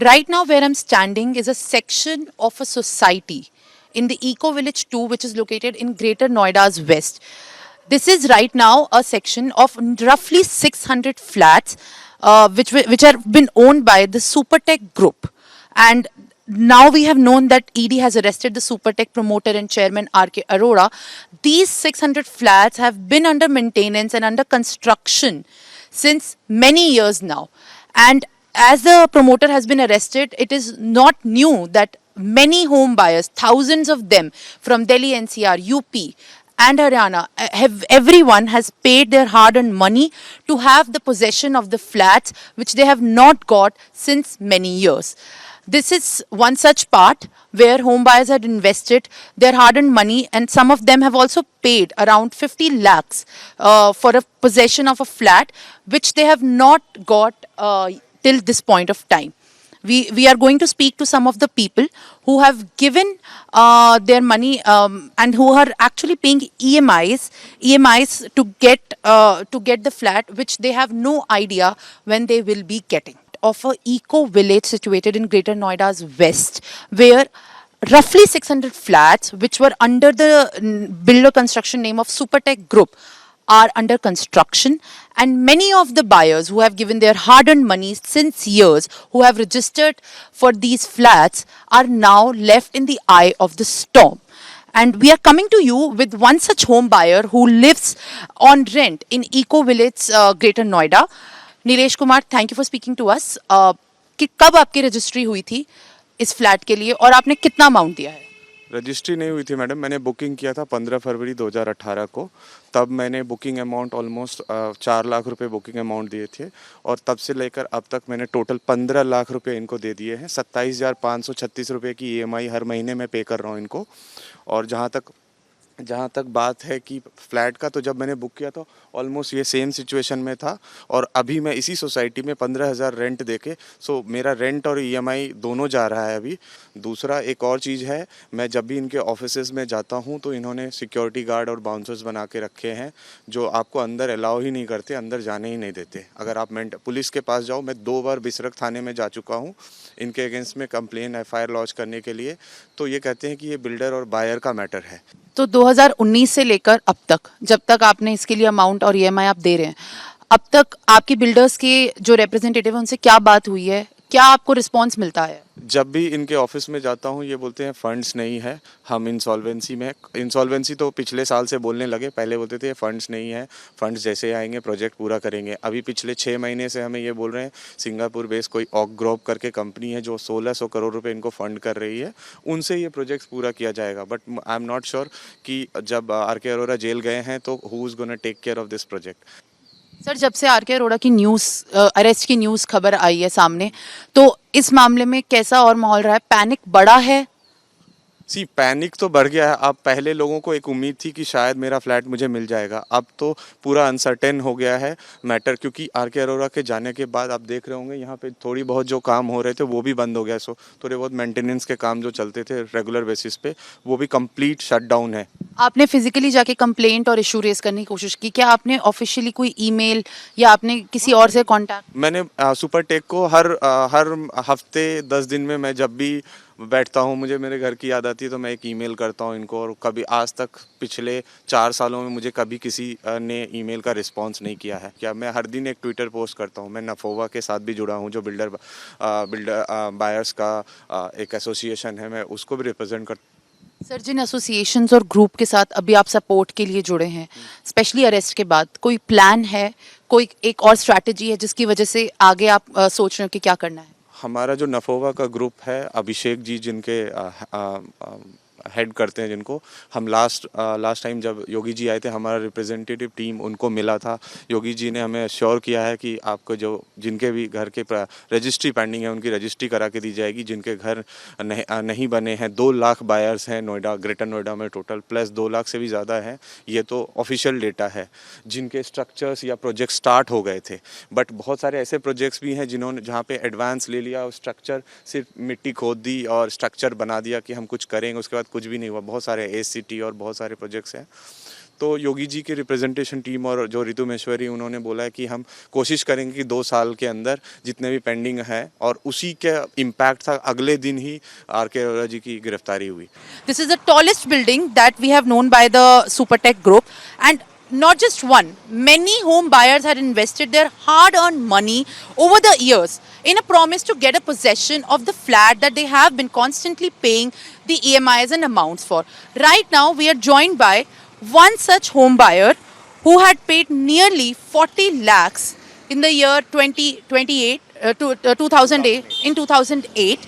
Right now, where I'm standing is a section of a society in the Eco Village 2, which is located in Greater Noida's West. This is right now a section of roughly 600 flats, which have been owned by the Supertech group. And now we have known that ED has arrested the Supertech promoter and chairman RK Arora. These 600 flats have been under maintenance and under construction since many years now. And as the promoter has been arrested, it is not new that many home buyers, thousands of them from Delhi NCR, UP, and Haryana, everyone has paid their hard earned money to have the possession of the flats which they have not got since many years. This is one such part where home buyers had invested their hard earned money, and some of them have also paid around 50 lakhs for a possession of a flat which they have not got till this point of time. We are going to speak to some of the people who have given their money and who are actually paying EMIs to get the flat, which they have no idea when they will be getting. Of a eco village situated in Greater Noida's West, where roughly 600 flats, which were under the builder construction name of Supertech Group, are under construction, and many of the buyers who have given their hard-earned money since years, who have registered for these flats, are now left in the eye of the storm. And we are coming to you with one such home buyer who lives on rent in Eco Village, Greater Noida. Nilesh Kumar, thank you for speaking to us. कि कब आपकी registry हुई थी इस flat के लिए और आपने कितना अमाउंट दिया है? रजिस्ट्री नहीं हुई थी मैडम, मैंने बुकिंग किया था 15 फरवरी 2018 को. तब मैंने बुकिंग अमाउंट ऑलमोस्ट 4 लाख रुपए बुकिंग अमाउंट दिए थे, और तब से लेकर अब तक मैंने टोटल 15 लाख रुपए इनको दे दिए हैं. 27,536 रुपये की EMI हर महीने में पे कर रहा हूँ इनको. और जहाँ तक बात है कि फ़्लैट का, तो जब मैंने बुक किया तो ऑलमोस्ट ये सेम सिचुएशन में था, और अभी मैं इसी सोसाइटी में 15,000 रेंट देके, सो मेरा रेंट और EMI दोनों जा रहा है अभी. दूसरा एक और चीज़ है, मैं जब भी इनके ऑफिसेज़ में जाता हूँ तो इन्होंने सिक्योरिटी गार्ड और बाउंसर्स बना के रखे हैं जो आपको अंदर अलाउ ही नहीं करते, अंदर जाने ही नहीं देते. अगर आप पुलिस के पास जाओ, मैं 2 बार बिसरख थाने में जा चुका हूँ इनके अगेंस्ट में कंप्लेन FIR लॉन्च करने के लिए, तो ये कहते हैं कि ये बिल्डर और बायर का मैटर है. तो 2019 से लेकर अब तक, जब तक आपने इसके लिए अमाउंट और EMI आप दे रहे हैं, अब तक आपकी बिल्डर्स के जो रिप्रेजेंटेटिव है उनसे क्या बात हुई है? क्या आपको रिस्पॉन्स मिलता है? जब भी इनके ऑफिस में जाता हूँ ये बोलते हैं फंड्स नहीं है, हम इंसॉल्वेंसी में. इंसॉल्वेंसी तो पिछले साल से बोलने लगे, पहले बोलते थे फंड्स नहीं है, फंड्स जैसे आएंगे प्रोजेक्ट पूरा करेंगे. अभी पिछले 6 महीने से हमें ये बोल रहे हैं सिंगापुर बेस कोई ऑक ग्रोप करके कंपनी है जो 1600 करोड़ रुपए इनको फंड कर रही है, उनसे ये प्रोजेक्ट पूरा किया जाएगा. But I am not sure कि जब RK अरोरा जेल गए हैं तो who is gonna take care of this project. Sir, जब से RK अरोड़ा की अरेस्ट की न्यूज़ खबर आई है सामने, तो इस मामले में कैसा और माहौल रहा है? पैनिक बढ़ा है? पैनिक तो बढ़ गया है. अब पहले लोगों को एक उम्मीद थी कि शायद मेरा फ्लैट मुझे मिल जाएगा, अब तो पूरा अनसर्टेन हो गया है मैटर, क्योंकि RK अरोरा के जाने के बाद आप देख रहे होंगे यहाँ पे थोड़ी बहुत जो काम हो रहे थे वो भी बंद हो गया. सो थोड़े बहुत मेंटेनेंस के काम जो चलते थे रेगुलर बेसिस पे वो भी कंप्लीट शट डाउन है. आपने फिजिकली जाके कंप्लेंट और इशू रेज करने की कोशिश की? क्या आपने ऑफिशियली कोई ईमेल या आपने किसी और से कांटेक्ट? मैंने सुपरटेक को हर हफ्ते 10 दिन में मैं जब भी बैठता हूँ, मुझे मेरे घर की याद आती है तो मैं एक ईमेल करता हूँ इनको. और कभी आज तक पिछले 4 सालों में मुझे कभी किसी ने ईमेल का रिस्पांस नहीं किया है. क्या मैं हर दिन एक ट्विटर पोस्ट करता हूँ. मैं नफोवा के साथ भी जुड़ा हूँ जो बिल्डर बायर्स का एक एसोसिएशन है, मैं उसको भी रिप्रेजेंट करता हूँ. सर, जिन एसोसिएशंस और ग्रुप के साथ अभी आप सपोर्ट के लिए जुड़े हैं, स्पेशली अरेस्ट के बाद, कोई प्लान है, कोई एक और स्ट्रैटेजी है जिसकी वजह से आगे आप सोच रहे हो कि क्या करना है? हमारा जो नफोवा का ग्रुप है, अभिषेक जी जिनके हेड करते हैं, जिनको हम लास्ट टाइम जब योगी जी आए थे हमारा रिप्रेजेंटेटिव टीम उनको मिला था. योगी जी ने हमें श्योर किया है कि आपको जिनके भी घर के रजिस्ट्री पेंडिंग है उनकी रजिस्ट्री करा के दी जाएगी. जिनके घर नहीं बने हैं, 2 लाख बायर्स हैं नोएडा, ग्रेटर नोएडा में टोटल, प्लस 2 लाख से भी ज़्यादा है, ये तो ऑफिशियल डेटा है. जिनके स्ट्रक्चर्स या प्रोजेक्ट स्टार्ट हो गए थे, बट बहुत सारे ऐसे प्रोजेक्ट्स भी हैं जहाँ पे एडवांस ले लिया और स्ट्रक्चर सिर्फ मिट्टी खोद दी और स्ट्रक्चर बना दिया कि हम कुछ करेंगे, उसके बाद कुछ भी नहीं हुआ. बहुत सारे ACT और बहुत सारे प्रोजेक्ट्स हैं. तो योगी जी की रिप्रेजेंटेशन टीम और जो रितु महेश्वरी उन्होंने बोला है कि हम कोशिश करेंगे कि 2 साल के अंदर जितने भी पेंडिंग है, और उसी के इम्पैक्ट था अगले दिन ही आर के अरोरा जी की गिरफ्तारी हुई। This is the tallest building that we have known by the Supertech group, and not just one. Many home buyers had invested their hard-earned money over the years in a promise to get a possession of the flat that they have been constantly paying the EMIs and amounts for. Right now, we are joined by one such home buyer who had paid nearly 40 lakhs in the year 2028, 2008, in 2008,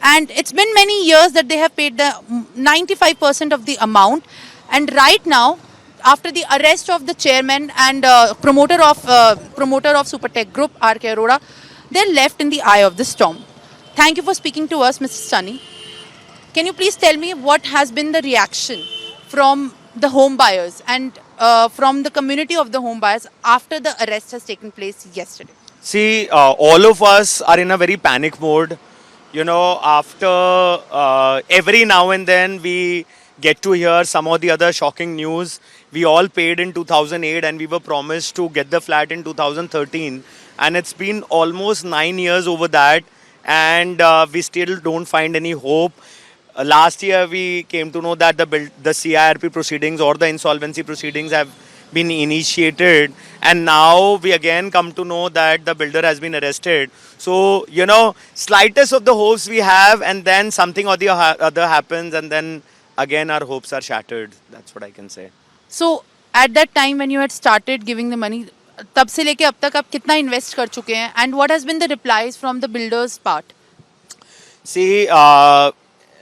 and it's been many years that they have paid the 95% of the amount, and right now, after the arrest of the chairman and promoter of Supertech Group, RK Arora, they're left in the eye of the storm. Thank you for speaking to us, Mr. Sunny. Can you please tell me what has been the reaction from the home buyers and from the community of the home buyers after the arrest has taken place yesterday? See, all of us are in a very panic mode. You know, after every now and then we get to hear some of the other shocking news. We all paid in 2008 and we were promised to get the flat in 2013. And it's been almost 9 years over that. And we still don't find any hope. Last year we came to know that the CIRP proceedings or the insolvency proceedings have been initiated, and now we again come to know that the builder has been arrested. So, you know, slightest of the hopes we have, and then something or the other happens, and then again our hopes are shattered. That's what I can say. So at that time when you had started giving the money, तब से लेके अब तक आप कितना invest कर चुके हैं, and what has been the replies from the builders part? See,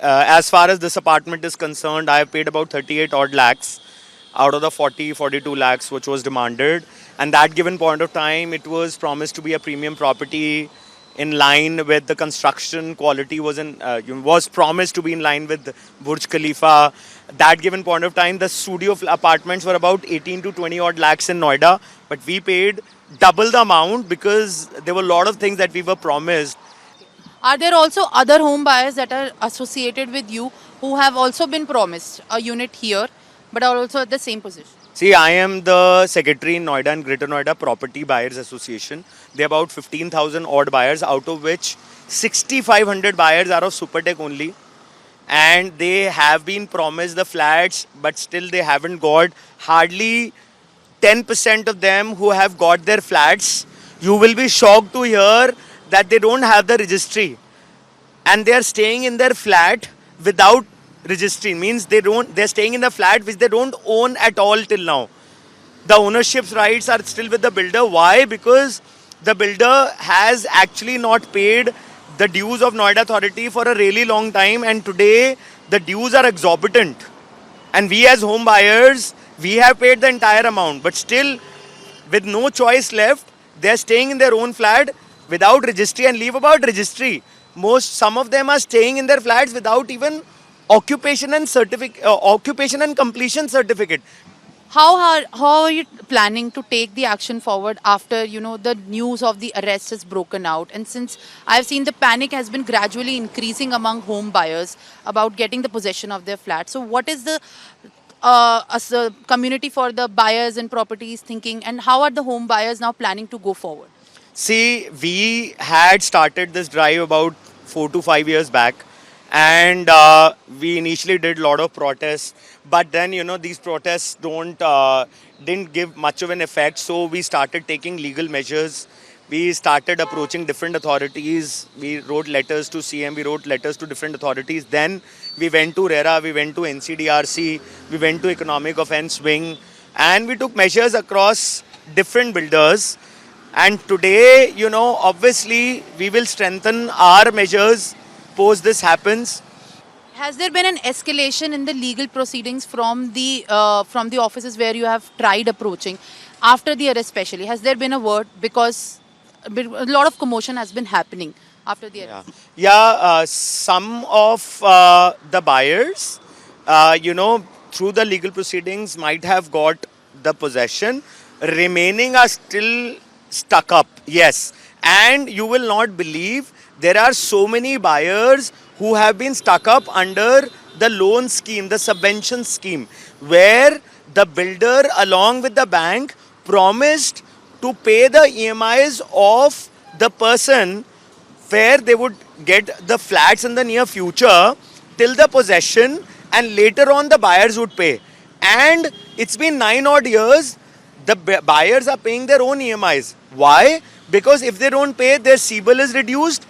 as far as this apartment is concerned, I have paid about 38 odd lakhs out of the 42 lakhs which was demanded. And that given point of time, it was promised to be a premium property in line with the construction quality was promised to be in line with Burj Khalifa. That given point of time, the studio apartments were about 18 to 20 odd lakhs in Noida, but we paid double the amount because there were a lot of things that we were promised. Are there also other home buyers that are associated with you who have also been promised a unit here but are also at the same position? See, I am the secretary in Noida and Greater Noida Property Buyers Association. There are about 15,000 odd buyers, out of which 6,500 buyers are of Supertech only. And they have been promised the flats, but still they haven't got. Hardly 10% of them who have got their flats. You will be shocked to hear that they don't have the registry. And they are staying in their flat without registry. Means they're staying in the flat which they don't own at all till now. The ownership rights are still with the builder. Why? Because the builder has actually not paid the dues of Noida Authority for a really long time, and today the dues are exorbitant. And we as home buyers, we have paid the entire amount, but still with no choice left, they're staying in their own flat without registry. And leave about registry, some of them are staying in their flats without even occupation and completion certificate. How are you planning to take the action forward after the news of the arrest has broken out, and since I've seen the panic has been gradually increasing among home buyers about getting the possession of their flat? So what is the as a community for the buyers and properties thinking, and how are the home buyers now planning to go forward? See, we had started this drive about 4 to 5 years back, and we initially did a lot of protests, but then these protests didn't give much of an effect. So we started taking legal measures. We started approaching different authorities. We wrote letters to CM, we wrote letters to different authorities. Then we went to RERA, we went to NCDRC, we went to Economic Offence Wing, and we took measures across different builders. And today, obviously, we will strengthen our measures post this happens. Has there been an escalation in the legal proceedings from the offices where you have tried approaching after the arrest? Especially, has there been a word, because a lot of commotion has been happening after the arrest? Some of the buyers, through the legal proceedings might have got the possession. Remaining are still stuck up, yes. And you will not believe, there are so many buyers who have been stuck up under the loan scheme, the subvention scheme, where the builder along with the bank promised to pay the EMIs of the person where they would get the flats in the near future till the possession, and later on the buyers would pay. And it's been 9 odd years, the buyers are paying their own EMIs. Why? Because if they don't pay, their CBIL is reduced.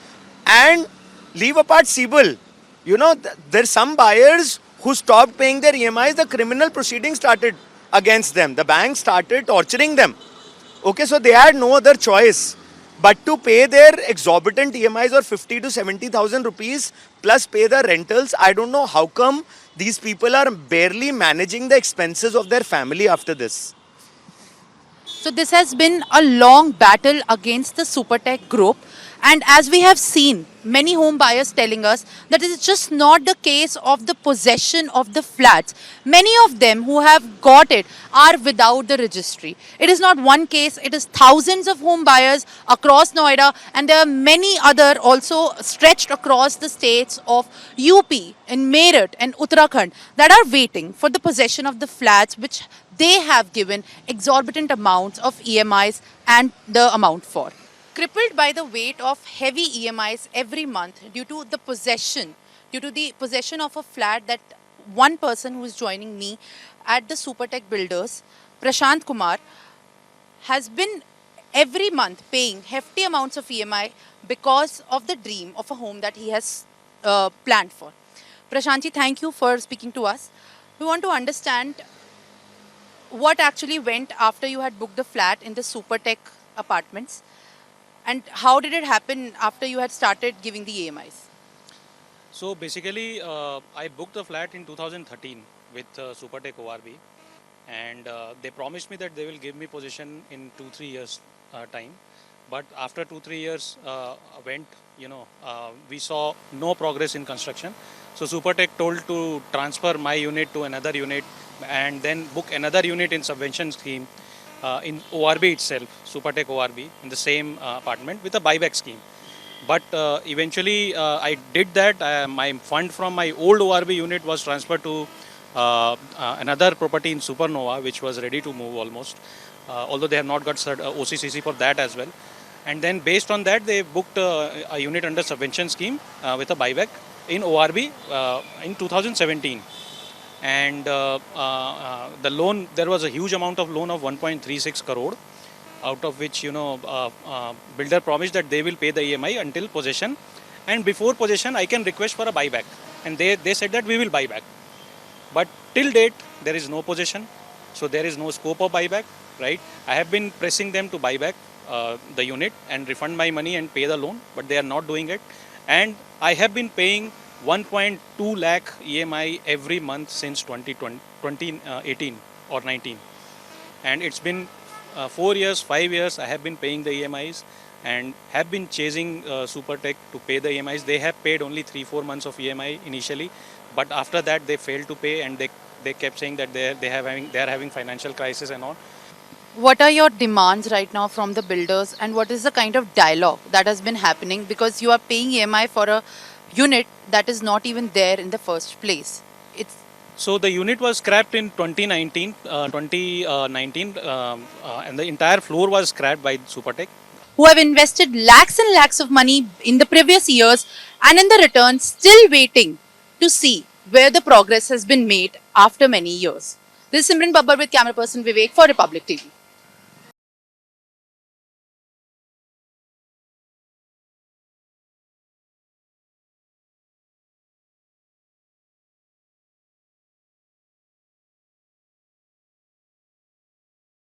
And leave apart CBIL, you know, there's some buyers who stopped paying their EMIs, the criminal proceedings started against them. The bank started torturing them. Okay, so they had no other choice but to pay their exorbitant EMIs or 50 to 70,000 rupees plus pay the rentals. I don't know how come these people are barely managing the expenses of their family after this. So this has been a long battle against the Supertech group, and as we have seen many home buyers telling us that it is just not the case of the possession of the flats. Many of them who have got it are without the registry. It is not one case, it is thousands of home buyers across Noida, and there are many other also stretched across the states of UP and Meerut and Uttarakhand that are waiting for the possession of the flats which they have given exorbitant amounts of EMIs and the amount for. Crippled by the weight of heavy EMIs every month due to the possession of a flat, that one person who is joining me at the Supertech Builders, Prashant Kumar, has been every month paying hefty amounts of EMI because of the dream of a home that he has planned for. Prashantji, thank you for speaking to us. We want to understand what actually went after you had booked the flat in the Supertech apartments, and how did it happen after you had started giving the EMIs? So basically, I booked the flat in 2013 with Supertech ORB, and they promised me that they will give me possession in 2-3 years time. But after 2-3 years went, we saw no progress in construction. So Supertech told to transfer my unit to another unit and then book another unit in subvention scheme in ORB itself, Supertech ORB, in the same apartment with a buyback scheme. But eventually I did that. My fund from my old ORB unit was transferred to another property in Supernova, which was ready to move almost, although they have not got OCCC for that as well. And then based on that, they booked a unit under subvention scheme with a buyback in ORB in 2017. And the loan, there was a huge amount of loan of 1.36 crore, out of which builder promised that they will pay the EMI until possession, and before possession I can request for a buyback, and they said that we will buy back. But till date there is no possession, so there is no scope of buyback, right? I have been pressing them to buy back the unit and refund my money and pay the loan, but they are not doing it. And I have been paying 1.2 lakh EMI every month since 2018 or 19, and it's been 4 years, 5 years I have been paying the EMIs and have been chasing Supertech to pay the EMIs. They have paid only 3-4 months of EMI initially, but after that they failed to pay, and they kept saying that they are having financial crisis and all. What are your demands right now from the builders, and what is the kind of dialogue that has been happening, because you are paying EMI for a unit that is not even there in the first place? So the unit was scrapped in 2019, and the entire floor was scrapped by Supertech, who have invested lakhs and lakhs of money in the previous years, and in the return still waiting to see where the progress has been made after many years. This is Simran Babbar with camera person Vivek for Republic TV.